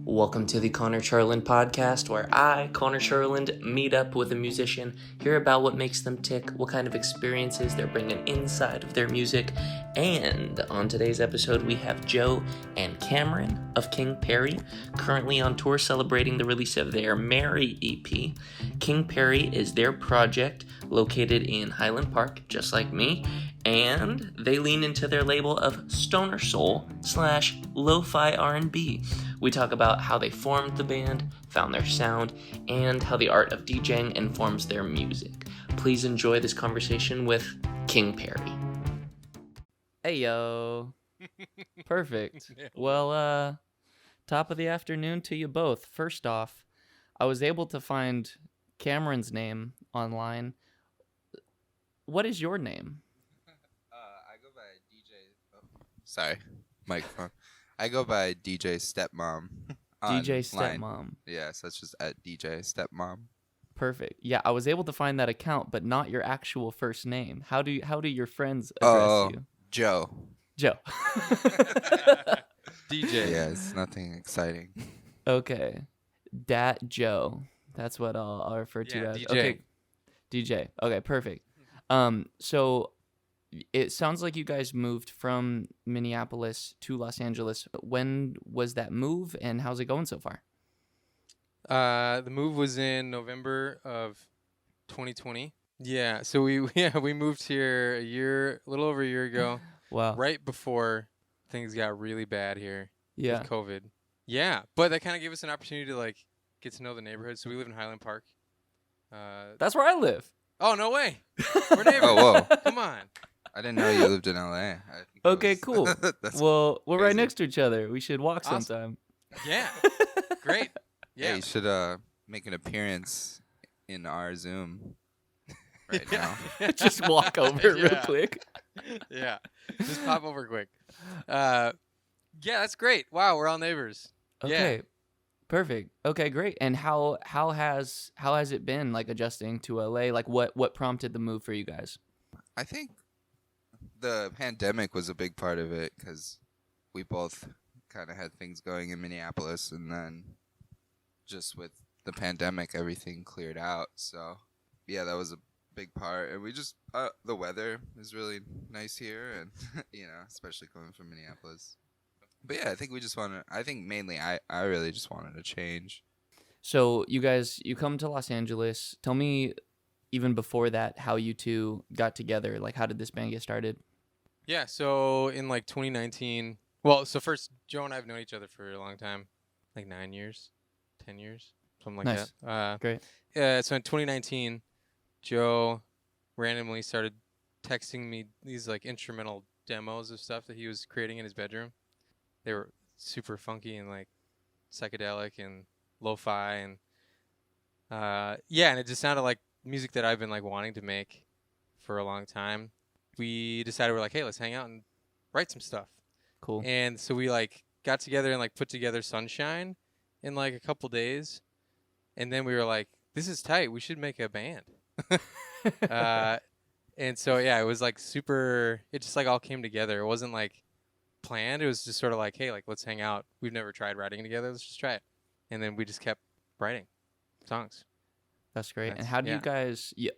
Welcome to the Cherland podcast, where I, Cherland, meet up with a musician, hear about what makes them tick, what kind of experiences they're bringing inside of their music, and on today's episode we have Joe and Cameron of King Pari, currently on tour celebrating the release of their Mary EP. King Pari is their project located in Highland Park, just like me, and they lean into their label of stoner soul / lo-fi R&B. We talk about how they formed the band, found their sound, and how the art of DJing informs their music. Please enjoy this conversation with King Pari. Hey, yo. Perfect. Well, top of the afternoon to you both. First off, I was able to find Cameron's name online. What is your name? I go by DJ. Oh, sorry, microphone. I go by DJ Stepmom. DJ online. Stepmom. Yeah, so it's just at DJ Stepmom. Perfect. Yeah, I was able to find that account, but not your actual first name. How do your friends address you? Joe. Joe. DJ. Yeah, it's nothing exciting. Okay. Dat Joe. That's what I'll refer to as. DJ. Okay. DJ. Okay, perfect. So it sounds like you guys moved from Minneapolis to Los Angeles. When was that move, and how's it going so far? The move was in November of 2020. Yeah, so we moved here a little over a year ago. Wow. Right before things got really bad here Yeah. with COVID. Yeah, but that kind of gave us an opportunity to get to know the neighborhood. So we live in Highland Park. That's where I live. Oh, no way. We're neighbors. Oh, whoa. Come on. I didn't know you lived in LA. Okay, cool. That's Well, we're right crazy. next to each other. We should walk Awesome. sometime. Yeah. Great. Yeah, Yeah. you should make an appearance in our Zoom right now. Just walk over real Yeah. quick. Yeah. Just pop over quick. Yeah, that's great. Wow, we're all neighbors. Okay. Perfect. Okay, great. And how has it been adjusting to LA? What prompted the move for you guys? I think the pandemic was a big part of it because we both kind of had things going in Minneapolis, and then just with the pandemic, everything cleared out. So, yeah, that was a big part. And we just the weather is really nice here, and especially coming from Minneapolis. But yeah, I think mainly I really just wanted a change. So you come to Los Angeles. Tell me, even before that, how you two got together. How did this band get started? Yeah, so in 2019, well, so first, Joe and I have known each other for a long time, 9 years, 10 years, something like Nice. that. Great. So in 2019, Joe randomly started texting me these instrumental demos of stuff that he was creating in his bedroom. They were super funky and psychedelic and lo-fi and and it just sounded like music that I've been wanting to make for a long time. We decided we're hey, let's hang out and write some stuff. Cool. And so we got together and put together Sunshine in a couple days, and then we were this is tight. We should make a band. And so yeah, it was super. It just all came together. It wasn't planned. It was just sort of hey, let's hang out. We've never tried writing together. Let's just try it. And then we just kept writing songs. That's great. And That's- how do you yeah. guys? Yeah,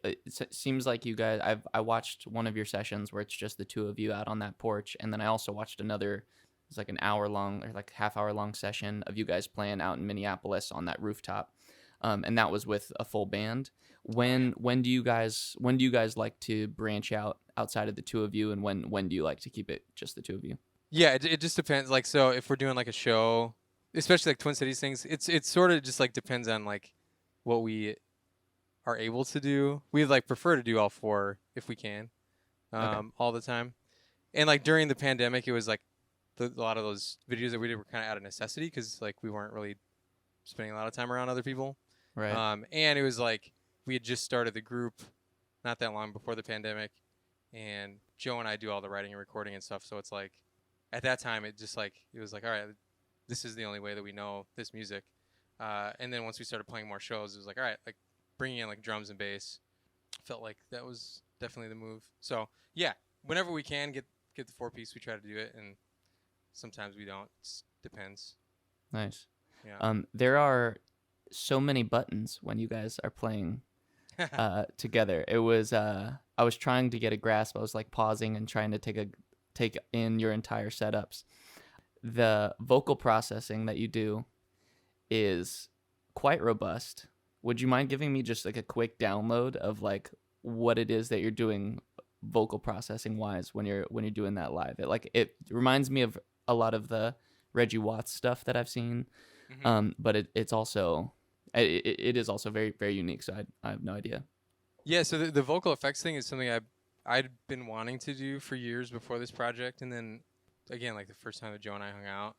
seems like you guys. I watched one of your sessions where it's just the two of you out on that porch, and then I also watched another. It's an hour long or half hour long session of you guys playing out in Minneapolis on that rooftop, and that was with a full band. When do you guys like to branch out outside of the two of you, and when do you like to keep it just the two of you? Yeah, it just depends. So if we're doing a show, especially Twin Cities things, it's sort of just depends on what we are able to do. We prefer to do all four if we can, all the time. And during the pandemic, it was a lot of those videos that we did were kind of out of necessity because we weren't really spending a lot of time around other people. Right. And it was we had just started the group not that long before the pandemic, and Joe and I do all the writing and recording and stuff. So it's at that time it just it was all right, this is the only way that we know this music. And then once we started playing more shows, it was all right, bringing in drums and bass felt that was definitely the move. So yeah, whenever we can get the 4-piece, we try to do it, and sometimes we don't. It depends. Nice. Yeah. There are so many buttons when you guys are playing together. It was I was trying to get a grasp. I was like pausing and trying to take in your entire setups. The vocal processing that you do is quite robust. Would you mind giving me just like a quick download of like what it is that you're doing vocal processing wise when you're doing that live? It reminds me of a lot of the Reggie Watts stuff that I've seen. But it's also it is also very, very unique. So I have no idea. Yeah, so the vocal effects thing is something I'd been wanting to do for years before this project, and then again, like the first time that Joe and I hung out,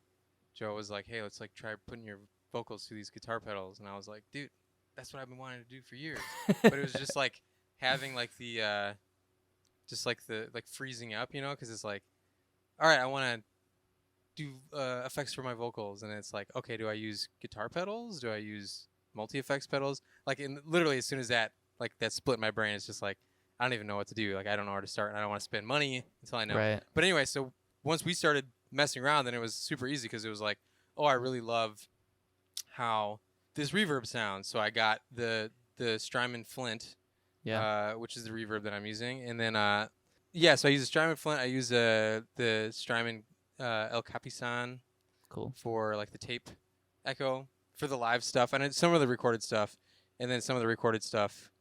Joe was like, "Hey, let's like try putting your vocals through these guitar pedals," and I was like, "Dude, that's what I've been wanting to do for years." But it was just like having like the just like the like freezing up, you know, because it's like, all right, I want to do effects for my vocals, and it's like, okay, do I use guitar pedals? Do I use multi-effects pedals? Like, literally as soon as that split my brain, it's just like, I don't even know what to do. Like, I don't know where to start, and I don't want to spend money until I know. Right. But anyway, so once we started messing around, then it was super easy because it was like, oh, I really love how this reverb sounds. So I got the Strymon Flint, which is the reverb that I'm using, and then so I use the Strymon Flint. I use the Strymon El Capitan, Cool, for like the tape echo for the live stuff, and some of the recorded stuff, and then some of the recorded stuff.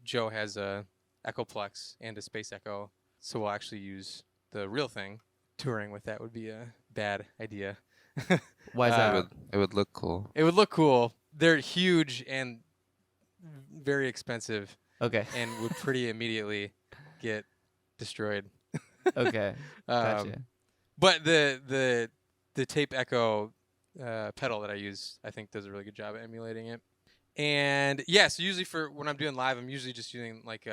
Joe has a Echoplex and a Space Echo, so we'll actually use the real thing. Touring with that would be a bad idea. Why is that? It would look cool. It would look cool. They're huge and very expensive. Okay. And would pretty immediately get destroyed. Okay. Gotcha. But the tape echo pedal that I use, I think, does a really good job at emulating it. And yeah, so usually for when I'm doing live, I'm usually just using like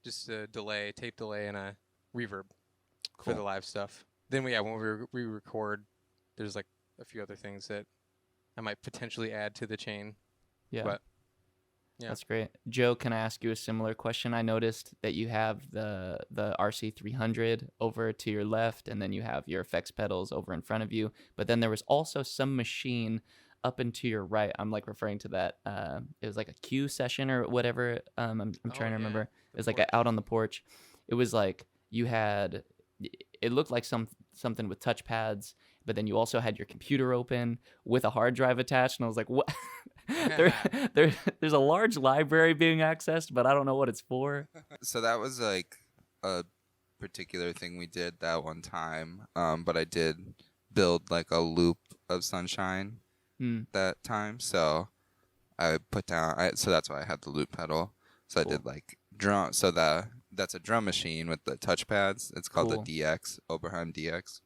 just a delay, tape delay, and a reverb for the live stuff. Then when we record, there's like a few other things that I might potentially add to the chain. Yeah. But yeah, that's great. Joe, can I ask you a similar question? I noticed that you have the RC300 over to your left, and then you have your effects pedals over in front of you. But then there was also some machine up and to your right. I'm like referring to that. It was like a Q session or whatever. I'm trying to remember. It was like out on the porch. It was like you had. It looked like something with touchpads, but then you also had your computer open with a hard drive attached, and I was like, what? There's a large library being accessed, but I don't know what it's for. So that was like a particular thing we did that one time, but I did build like a loop of Sunshine that time, so I put down, so that's why I had the loop pedal. So cool. I did like drum, so that's a drum machine with the touchpads. It's called the DX, Oberheim DX.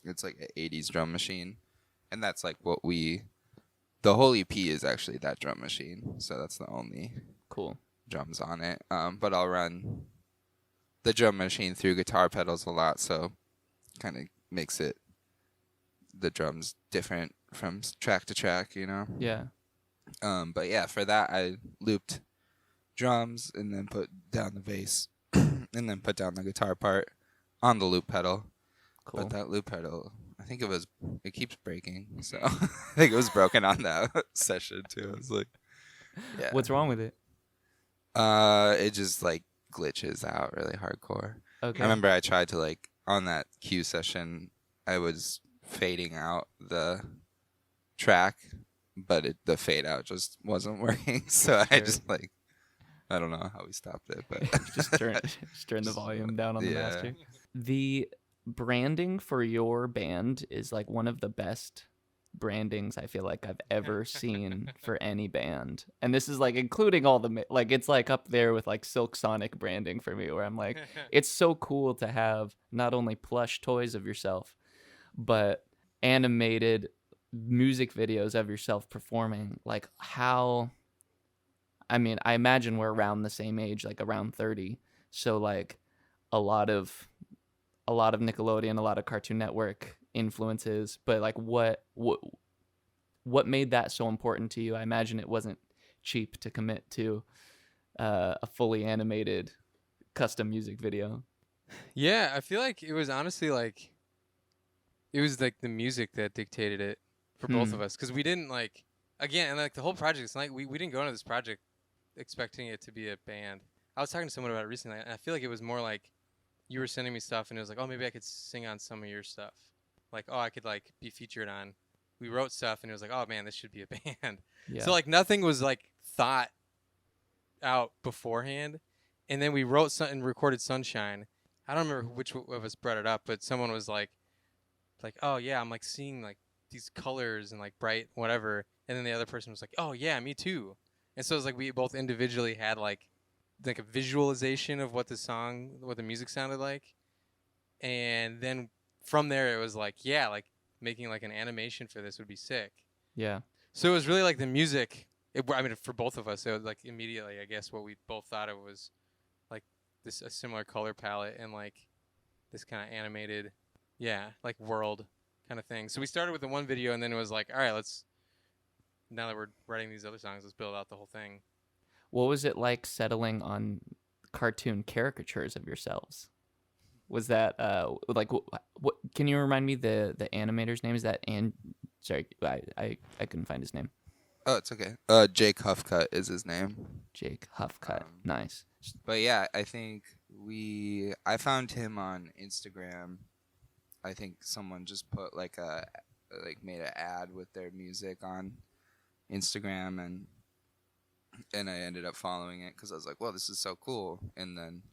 It's like an 80s drum machine. And that's like the whole EP is actually that drum machine. So that's the only drums on it. But I'll run the drum machine through guitar pedals a lot. So kind of makes the drums different from track to track, you know? Yeah. But yeah, for that I looped drums and then put down the bass and then put down the guitar part on the loop pedal. Cool. But that loop pedal, I think it keeps breaking. So I think it was broken on that session too. I was like, yeah. What's wrong with it? It just like glitches out really hardcore. Okay. I remember I tried to like on that Q session, I was fading out the track, but the fade out just wasn't working. So I just like, I don't know how we stopped it, but just turn the volume down on the master. The branding for your band is like one of the best brandings I feel like I've ever seen for any band. And this is like including all the like it's like up there with like Silk Sonic branding for me, where I'm like, it's so cool to have not only plush toys of yourself, but animated music videos of yourself performing. Like how, I mean, I imagine we're around the same age, like around 30. So like a lot of Nickelodeon, a lot of Cartoon Network influences, but like what made that so important to you? I imagine it wasn't cheap to commit to a fully animated custom music video. Yeah, I feel like it was honestly like it was like the music that dictated it. for both of us, because we didn't like, again, and like the whole project, it's like we didn't go into this project expecting it to be a band. I was talking to someone about it recently, and I feel like it was more like you were sending me stuff, and it was like, oh, maybe I could sing on some of your stuff. Like, oh, I could like be featured on. We wrote stuff, and it was like, oh man, this should be a band. Yeah. So like nothing was like thought out beforehand, and then we wrote and recorded Sunshine. I don't remember which of us brought it up, but someone was like, oh yeah, I'm like seeing like these colors and like bright whatever, and then the other person was like, oh yeah, me too. And so it was like we both individually had like a visualization of what the music sounded like, and then from there it was like, yeah, like making like an animation for this would be sick. Yeah. So it was really like the music. I mean, for both of us, it was like immediately, I guess, what we both thought it was like a similar color palette and like this kind of animated, like world kind of thing. So we started with the one video, and then it was like, all right, now that we're writing these other songs, let's build out the whole thing. What was it like settling on cartoon caricatures of yourselves? Was that like what? Can you remind me the animator's name? Is that sorry, I couldn't find his name. Oh, it's okay. Jake Huffcut is his name. Jake Huffcut. Nice. But yeah, I think I found him on Instagram. I think someone just put made an ad with their music on Instagram, and I ended up following it because I was like, well, this is so cool. And then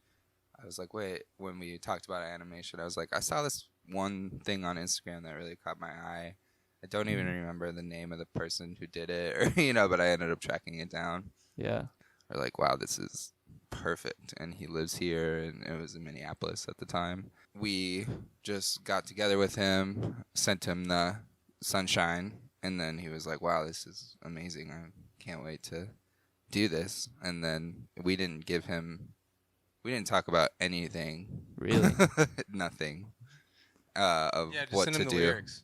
I was like, wait, when we talked about animation, I was like, I saw this one thing on Instagram that really caught my eye. I don't even remember the name of the person who did it, or but I ended up tracking it down. Yeah. Or like, wow, this is perfect. And he lives here, and it was in Minneapolis at the time. We just got together with him, sent him the Sunshine, and then he was like, wow, this is amazing. I can't wait to do this. And then we didn't talk about anything. Really? Nothing of Just what send to him the do. lyrics.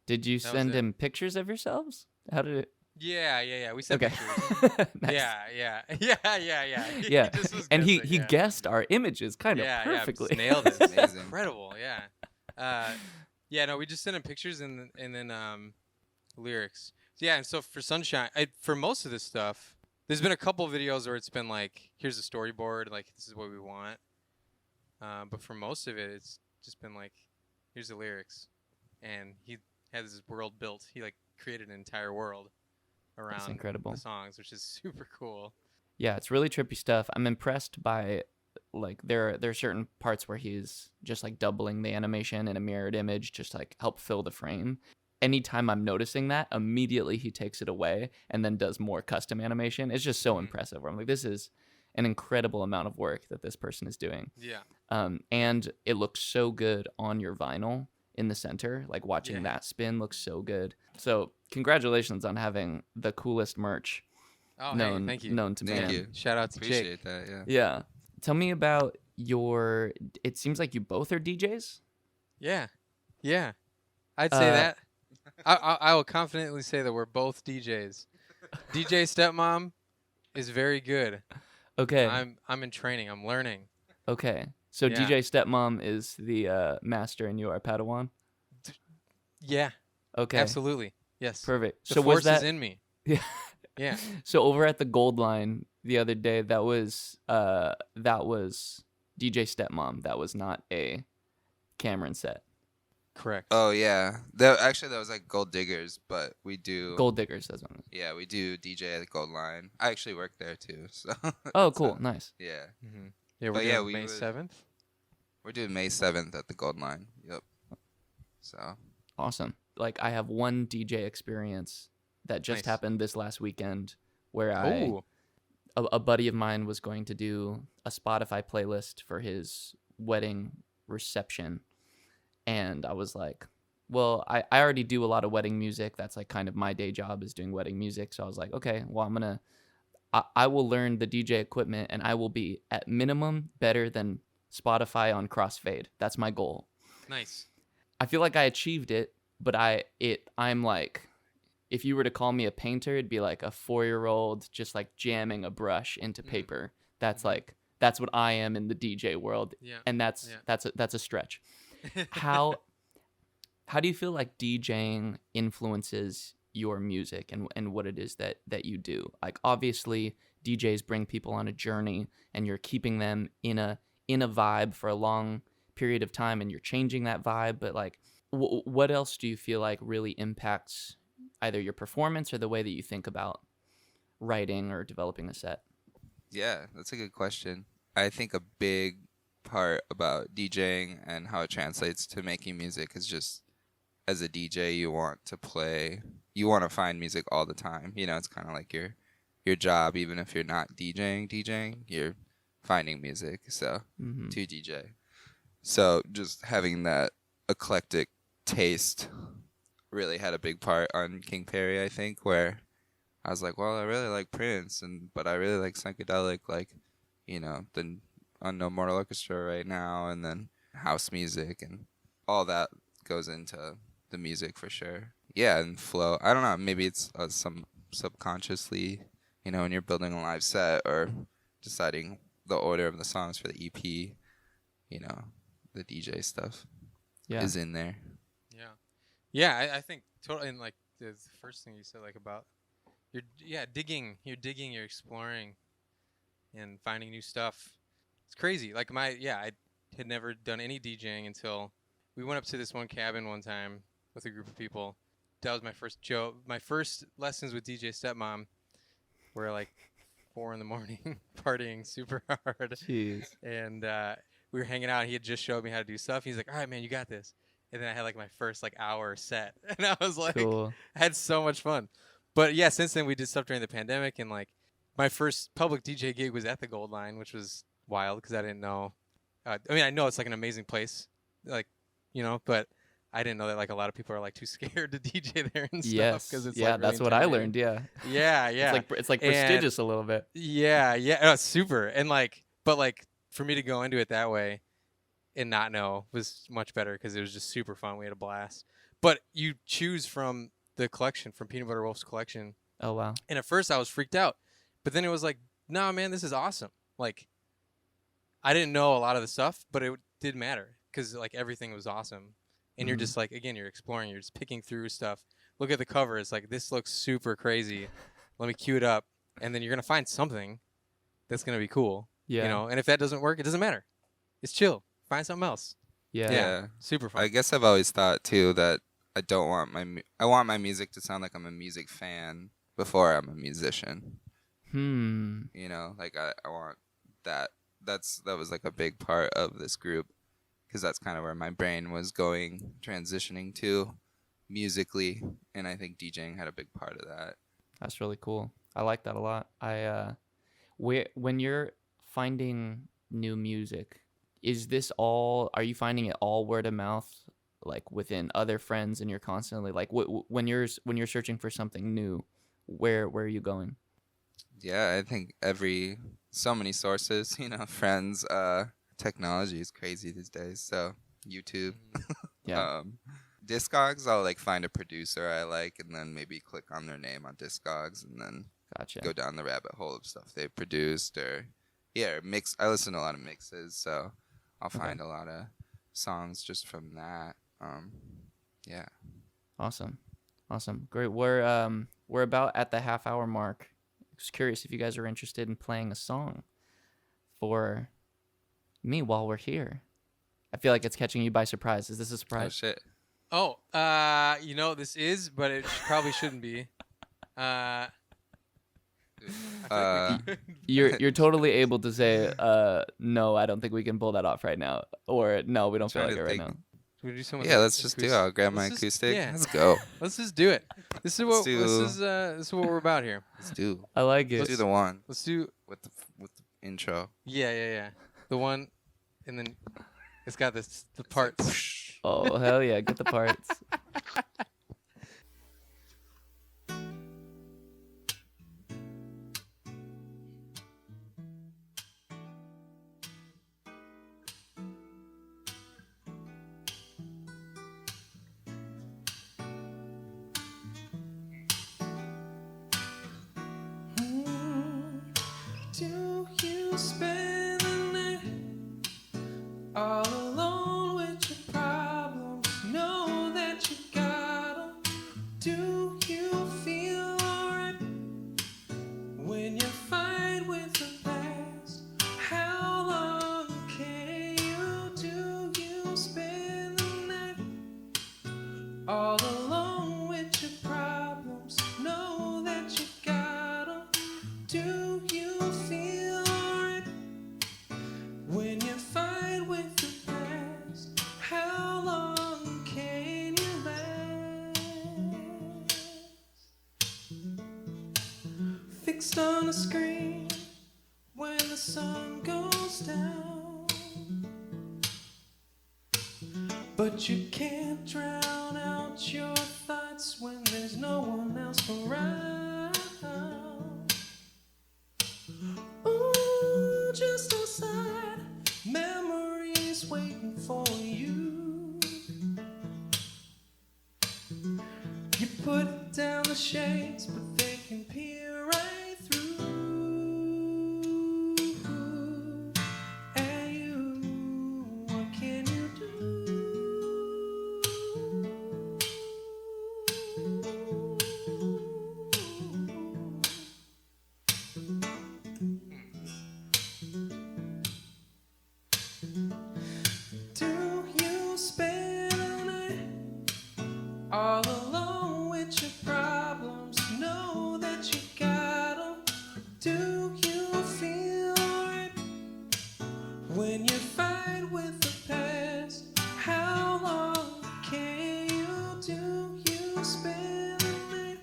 Did you That was send it. him pictures of yourselves? How did it? Yeah. We sent Okay. pictures. Nice. Yeah. Yeah. just was And he guessing, yeah. guessed our images kind of perfectly. Just nailed it. It's amazing. Incredible. Yeah. No, we just sent him pictures and then lyrics. Yeah, and so for Sunshine, for most of this stuff, there's been a couple videos where it's been like, here's a storyboard, like this is what we want. But for most of it, it's just been like, here's the lyrics, and he has this world built. He like created an entire world around incredible. the songs, which is super cool. Yeah, it's really trippy stuff. I'm impressed by like there are certain parts where he's just like doubling the animation in a mirrored image just to like help fill the frame. Anytime I'm noticing that, immediately he takes it away and then does more custom animation. It's just so impressive. Where I'm like, this is an incredible amount of work that this person is doing. Yeah. And it looks so good on your vinyl in the center. Like watching that spin looks so good. So congratulations on having the coolest merch Hey, thank you. known to Thank man. you. Shout out to Appreciate Jake. that, yeah. Yeah. Tell me about it seems like you both are DJs? Yeah. I'd say that. I will confidently say that we're both DJs. DJ Stepmom is very good. Okay. I'm in training. I'm learning. Okay. So Yeah. DJ Stepmom is the master and you are Padawan? Yeah. Okay. Absolutely. Yes. Perfect. The So force was that is in me. Yeah. Yeah. So over at the Gold Line the other day, that was DJ Stepmom. That was not a Cameron set. Correct. Oh yeah, that was like Gold Diggers, but we do Gold Diggers, that's one. Yeah, we do DJ at the Gold Line. I actually work there too, so. Oh, it's, cool, nice. Yeah, Mm-hmm. Yeah, we're But yeah, doing we May would- 7th. we're doing May 7th at the Gold Line. Yep. So. Awesome. Like I have one DJ experience that just Nice. happened this last weekend where Oh. a buddy of mine was going to do a Spotify playlist for his wedding reception. And I was like, well, I already do a lot of wedding music. That's like kind of my day job is doing wedding music. So I was like, okay, well, I will learn the DJ equipment and I will be at minimum better than Spotify on crossfade. That's my goal. Nice. I feel like I achieved it, but I'm like, if you were to call me a painter, it'd be like a 4-year-old just like jamming a brush into paper. That's like, that's what I am in the DJ world. Yeah. And that's a stretch. How how do you feel like DJing influences your music and what it is that you do? Like, obviously, DJs bring people on a journey, and you're keeping them in a vibe for a long period of time, and you're changing that vibe. But like, what else do you feel like really impacts either your performance or the way that you think about writing or developing a set? Yeah, that's a good question. I think a big part about DJing and how it translates to making music is just, as a DJ, you want to find music all the time. You know, it's kind of like your job, even if you're not DJing, you're finding music, so to DJ. So just having that eclectic taste really had a big part on King Pari, I think, where I was like, well, I really like Prince, but I really like psychedelic, like, you know, the Unknown Mortal Orchestra right now, and then house music, and all that goes into the music for sure. Yeah, and flow. I don't know, maybe it's some subconsciously, you know, when you're building a live set or deciding the order of the songs for the EP, you know, the DJ stuff is in there. Yeah, I think totally. And like the first thing you said, like about you're digging, you're exploring, and finding new stuff. It's crazy. Like I had never done any DJing until we went up to this one cabin one time with a group of people. That was my first joke. My first lessons with DJ Stepmom were like 4 a.m, partying super hard. Jeez. And we were hanging out. And he had just showed me how to do stuff. He's like, "All right, man, you got this." And then I had like my first like hour set, and I was like, cool. I had so much fun. But yeah, since then we did stuff during the pandemic, and like my first public DJ gig was at the Gold Line, which was wild because I didn't know. I mean, I know it's like an amazing place, like, you know, but I didn't know that like a lot of people are like too scared to DJ there and stuff. Yes. Cause it's, yeah, like, really that's what I learned. intimidating. Yeah. Yeah. It's like prestigious a little bit. Yeah, super. And like, but like for me to go into it that way and not know was much better because it was just super fun. We had a blast. But you choose from the collection, from Peanut Butter Wolf's collection. Oh, wow. And at first I was freaked out, but then it was like, nah, man, this is awesome. Like, I didn't know a lot of the stuff, but it didn't matter because like everything was awesome. And you're just like, again, you're exploring, you're just picking through stuff. Look at the cover. It's like, this looks super crazy. Let me cue it up. And then you're going to find something that's going to be cool. Yeah. You know, and if that doesn't work, it doesn't matter. It's chill. Find something else. Yeah. Super fun. I guess I've always thought too that I want my music to sound like I'm a music fan before I'm a musician. You know, like I want that. That was like a big part of this group because that's kind of where my brain was going, transitioning to musically, and I think DJing had a big part of that. That's really cool. I like that a lot. When you're finding new music, are you finding it all word of mouth, like within other friends, and you're constantly like, when you're searching for something new, where are you going? Yeah, I think so many sources, you know, friends, technology is crazy these days. So YouTube, Yeah. Discogs, I'll like find a producer I like and then maybe click on their name on Discogs and then Gotcha. go down the rabbit hole of stuff they produced or mix. I listen to a lot of mixes, so I'll find a lot of songs just from that. Yeah. Awesome. Great. We're about at the half-hour mark. Just curious if you guys are interested in playing a song for me while we're here. I feel like it's catching you by surprise. Is this a surprise? Oh shit. Oh, you know, this is, but it probably shouldn't be. You're totally able to say, no, I don't think we can pull that off right now, or no, we don't feel like it right now. Can we do some? Yeah, let's just do it. I'll grab my acoustic. Yeah. Let's go. Let's just do it. This is what we're about here. Let's do. I like it. Let's do the one. Let's do with the intro. Yeah. The one, and then it's got the parts. Oh, hell yeah, get the parts. Do you spend the night all alone with your problems? Know that fixed on a screen when the sun goes down. But you can't drown out your thoughts when there's no one else around. Ooh, just outside, memories waiting for you. You put down the shades, but they can peer right through. And you, what can you do? You spend the night all alone with your problems? Know that you got 'em. Do you feel alright when you fight with the past? How long can you do? You spend the night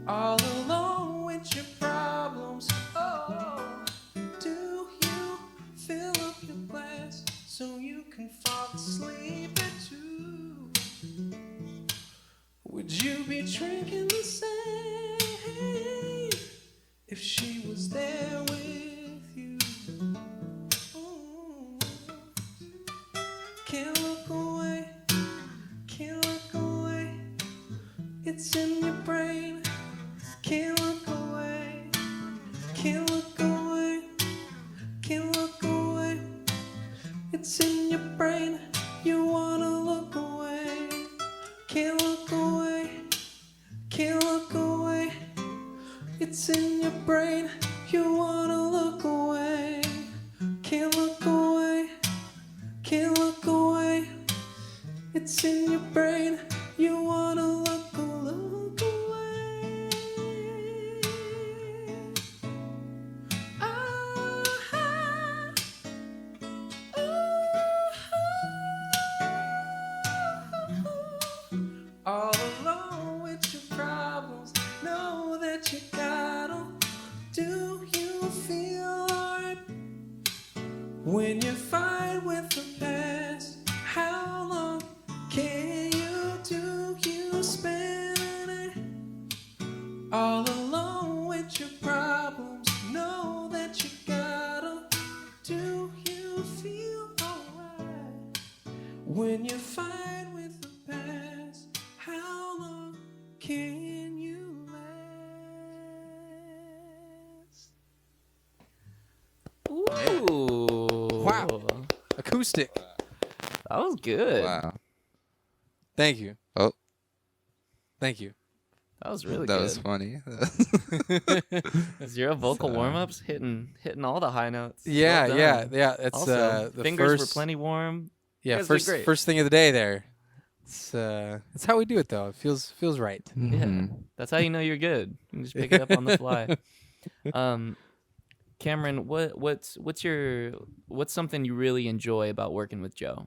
all alone with your problems. Oh, do you fill up your glass so you can fall asleep at 2? Would you be drinking the same if she was there with you? Ooh. Can't look away, can't look away. It's in your brain. Can't look away, can't look away, can't look away. It's in your brain. You wanna look away. Can't look away, can't look away. It's in your brain. You wanna look away. Can't look away, can't look away. It's in your brain. You wanna look away. All alone with your problems, know that you got 'em. Do you feel alright when you fight with the past? How long can you do? You spend the night all alone with your problems, know that you got 'em. Do you feel alright when you fight with the past? How long can you last? Ooh. Wow. Acoustic. That was good. Wow. Thank you. Oh, Thank you. That was really that good. was funny. Zero vocal So- warm-ups, hitting all the high notes. Yeah, Well yeah, done. yeah. It's Also, the fingers were first, plenty warm. Yeah, You guys did great. first thing of the day there. It's how we do it though. It feels right. Mhm. That's how you know you're good. You can just pick it up on the fly. Cameron, what's something you really enjoy about working with Joe?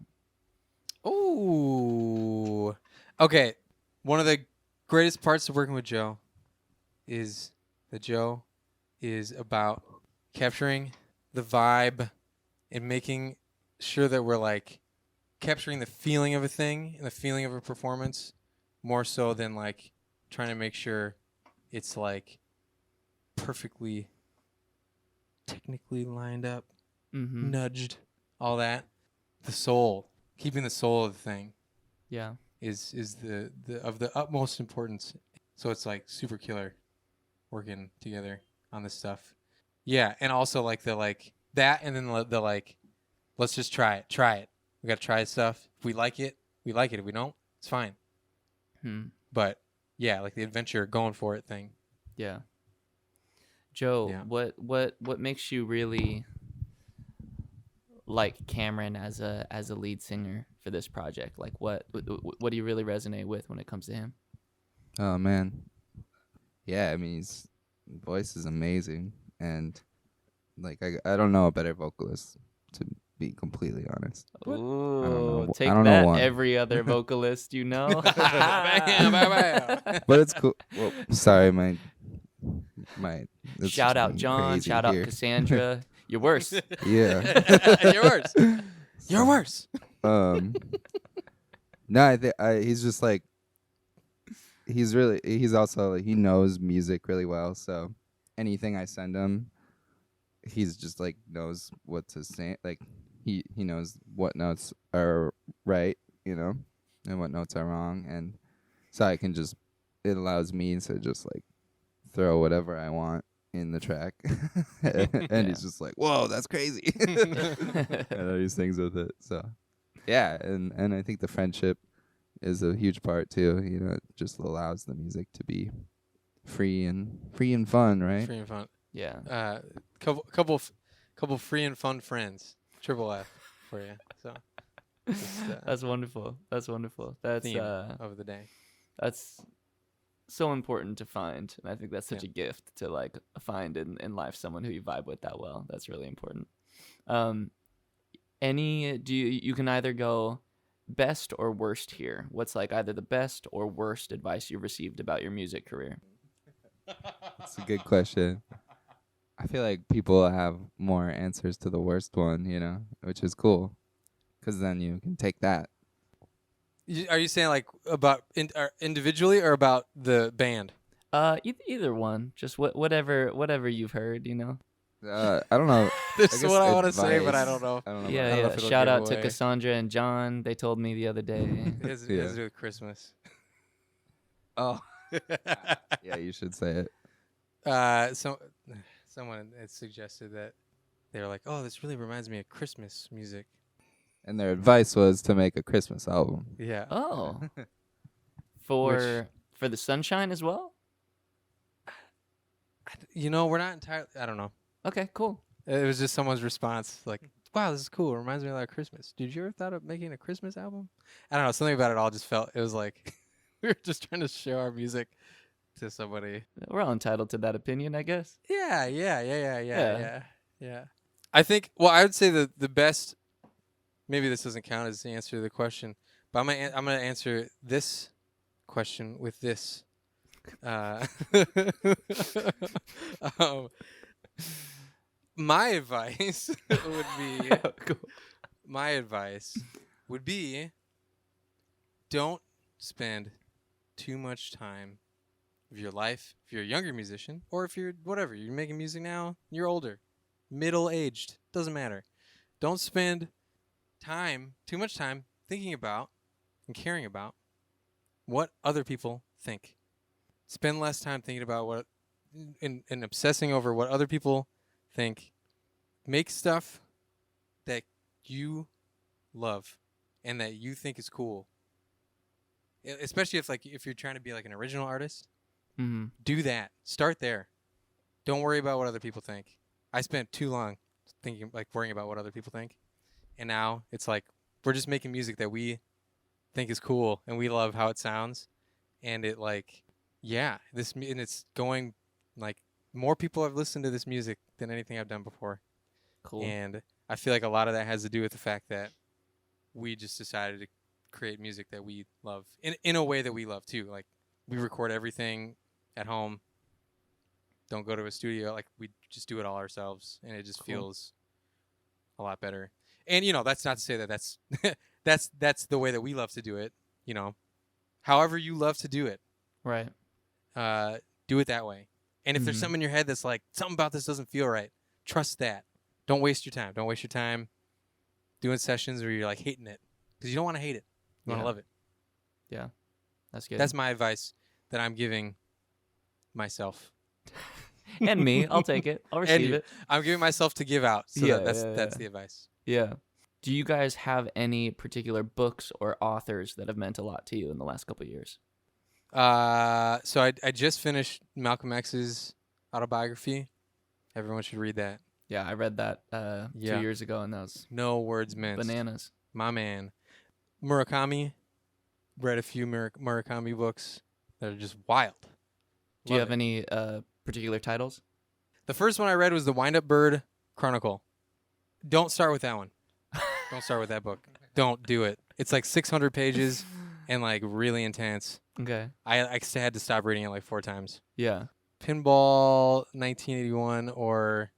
Ooh. Okay. One of the greatest parts of working with Joe is that Joe is about capturing the vibe and making sure that we're like capturing the feeling of a thing and the feeling of a performance more so than like trying to make sure it's like perfectly technically lined up, Mm-hmm. nudged, all that. The soul, keeping the soul of the thing Yeah. is the of the utmost importance. So it's like super killer working together on this stuff. Yeah, and also like the like that, and then the like, let's just try it. We gotta try stuff. If we like it, we like it. If we don't, it's fine. But yeah, like the adventure, going for it thing. Yeah. Joe, Yeah. what makes you really like Cameron as a lead singer for this project? Like what do you really resonate with when it comes to him? Oh man, yeah. I mean, his voice is amazing, and like I don't know a better vocalist, to be completely honest. Ooh, take I don't know that, one. every other vocalist you know. Bam, bam, bam. But it's cool. Well, sorry, my It's Shout just out been John. crazy Shout out here. Cassandra. You're worse. Yeah. You're worse. You're worse. No, he's just like he's also like, he knows music really well, so anything I send him, he's just like knows what to say. Like he knows what notes are right, and what notes are wrong, and so it allows me to just like throw whatever I want in the track. And he's just like, whoa, that's crazy. And all these things with it. So yeah, and I think the friendship is a huge part too. It just allows the music to be free and fun, right? Free and fun. Yeah. Couple free and fun friends. Triple F for you. So That's wonderful. That's wonderful. That's theme of the day. that's so important to find, and I think that's such a gift to like find in life someone who you vibe with that well. That's really important. You can either go best or worst here. What's like either the best or worst advice you've received about your music career? That's a good question. I feel like people have more answers to the worst one, which is cool, because then you can take that. Are you saying like about individually or about the band? Either one. Just whatever you've heard. I don't know. This is guess what I want to say, but I advice. don't know. I don't know. Yeah, I don't know yeah. if it'll Shout give out to away. Cassandra and John. They told me the other day. It has to do with Christmas. Oh. Yeah, you should say it. Someone had suggested that they were like, "Oh, this really reminds me of Christmas music." And their advice was to make a Christmas album. Yeah. Oh, for the Sunshine as well. We're not entirely. I don't know. Okay, cool. It was just someone's response, like, "Wow, this is cool. It reminds me a lot of Christmas." Did you ever thought of making a Christmas album? I don't know. Something about it all just felt. It was like we were just trying to show our music to somebody. We're all entitled to that opinion, I guess. Yeah. I think. Well, I would say the best. Maybe this doesn't count as the answer to the question, but I'm gonna answer this question with this. My advice would be don't spend too much time of your life if you're a younger musician, or if you're whatever, you're making music now, you're older, middle-aged, doesn't matter. Don't spend too much time thinking about and caring about what other people think. Spend less time thinking about and obsessing over what other people think. Make stuff that you love and that you think is cool. Especially if you're trying to be like an original artist, do that. Start there. Don't worry about what other people think. I spent too long worrying about what other people think. And now it's like we're just making music that we think is cool and we love how it sounds. And it and it's going like more people have listened to this music than anything I've done before. Cool. And I feel like a lot of that has to do with the fact that we just decided to create music that we love in a way that we love too. Like we record everything at home. Don't go to a studio. Like we just do it all ourselves, and it just feels a lot better. And that's not to say that that's the way that we love to do it. However you love to do it, Right. do it that way. And if there's something in your head that's like something about this doesn't feel right, trust that. Don't waste your time. Don't waste your time doing sessions where you're like hating it, because you don't want to hate it. You want to love it. Yeah. That's good. That's my advice that I'm giving myself. And me. I'll take it. I'll receive it. I'm giving myself to give out. So that's the advice. Yeah. Do you guys have any particular books or authors that have meant a lot to you in the last couple of years? So I just finished Malcolm X's autobiography. Everyone should read that. Yeah, I read that 2 years ago, and that was No words meant. bananas. My man. Murakami. Read a few Murakami books that are just wild. Do you have any particular titles? The first one I read was the Wind Up Bird Chronicle. Don't start with that one. Don't start with that book. Don't do it. It's like 600 pages and like really intense. Okay. I had to stop reading it like 4 times. Yeah. Pinball 1981 or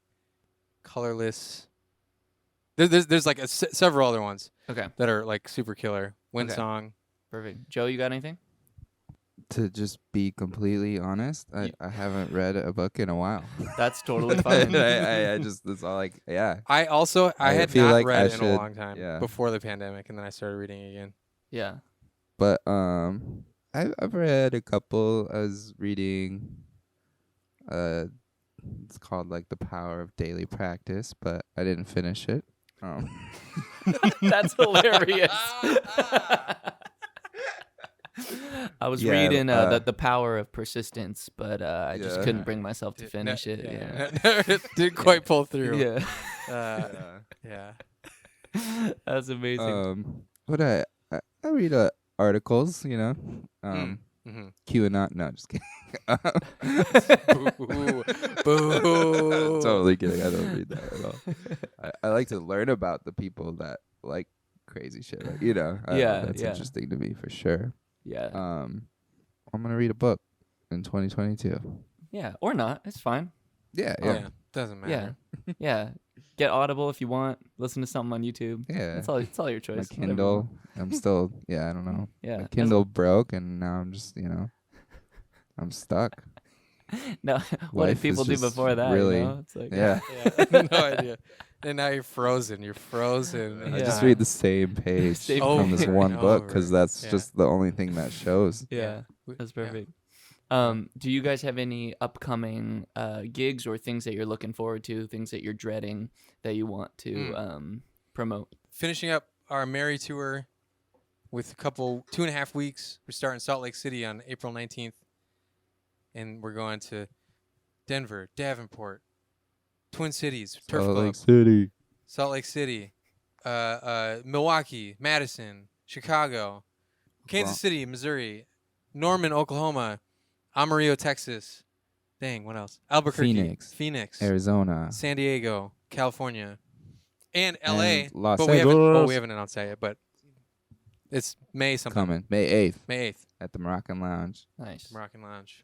Colorless. There's like several other ones Okay, that are like super killer. Wind Okay. Song. perfect. Joe, you got anything? To just be completely honest, I haven't read a book in a while. That's totally fine. I just that's all like I I had feel not like read I in should- a long time yeah. before the pandemic, and then I started reading again. Yeah. But I've read a couple. I was reading it's called like The Power of Daily Practice, but I didn't finish it. That's hilarious. I was Yeah, reading the power of persistence, but I just Yeah. couldn't bring myself to finish it. Yeah. It didn't quite pull through. Yeah. Yeah. That's amazing. What I read articles, you know. Mm-hmm. QAnon. No, just kidding. Boo. Boo. Totally kidding. I don't read that at all. I like to learn about the people that like crazy shit. Like, you know. Yeah, That's yeah. interesting to me for sure. Yeah. I'm gonna read a book in 2022. Yeah. Or not. It's fine. Yeah, Oh, yeah, yeah. Doesn't Yeah. matter. Yeah. Get Audible if you want. Listen to something on YouTube. yeah. It's all your My choice. whatever you Kindle. want. I'm still. Yeah, I don't know. Yeah. My Kindle broke, and now I'm just, I'm stuck. No. What did Life is people do just before that? really- You know? It's like Yeah. Yeah. No idea. And now you're frozen. You're frozen. I just Yeah. read the same page Same from this page. one book Over. because that's Yeah. just the only thing that shows. Yeah. We- That's yeah. perfect. Do you guys have any upcoming gigs or things that you're looking forward to, things that you're dreading that you want to promote? Finishing up our Mary tour with 2.5 weeks. We're starting Salt Lake City on April 19th. And we're going to Denver, Davenport, Twin Cities, Turf Salt Club, Lake City. Salt Lake City, Milwaukee, Madison, Chicago, Kansas Wow. City, Missouri, Norman, Oklahoma, Amarillo, Texas. Dang, what else? Albuquerque, Phoenix, Arizona, San Diego, California, and LA. and Los but Angeles. we haven't announced that yet, but it's May something. Coming May 8th May 8th, at the Moroccan Lounge. Nice. Moroccan Lounge.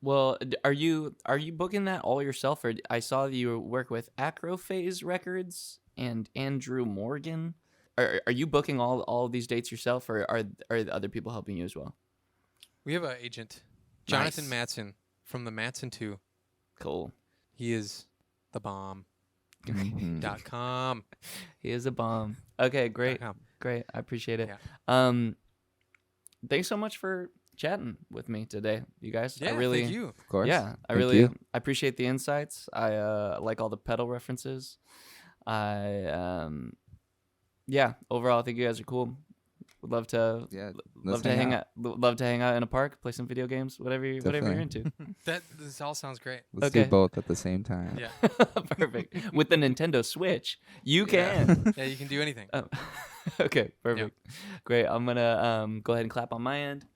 Well, are you booking that all yourself, or I saw that you work with Acrophase Records and Andrew Morgan? Are you booking all of these dates yourself, or are other people helping you as well? We have an agent, Jonathan Nice. Matson from the Matson 2. Cool. He is the bomb. Mhm. .com. He is a bomb. Okay, great. .com. Great. I appreciate it. Yeah. Thanks so much for chatting with me today, you guys. Yeah, I really, thank you. Of course. yeah, I Thank really you. I appreciate the insights. I like all the pedal references. Yeah, overall I think you guys are cool. Would love to Yeah. love to hang out. Love to hang out in a park, play some video games, whatever you're Definitely. into. This all sounds great. Let's Okay. do both at the same time. Yeah. Perfect. With the Nintendo Switch, you Yeah. can. Yeah, you can do anything. Oh, okay, perfect. Great. I'm gonna go ahead and clap on my end.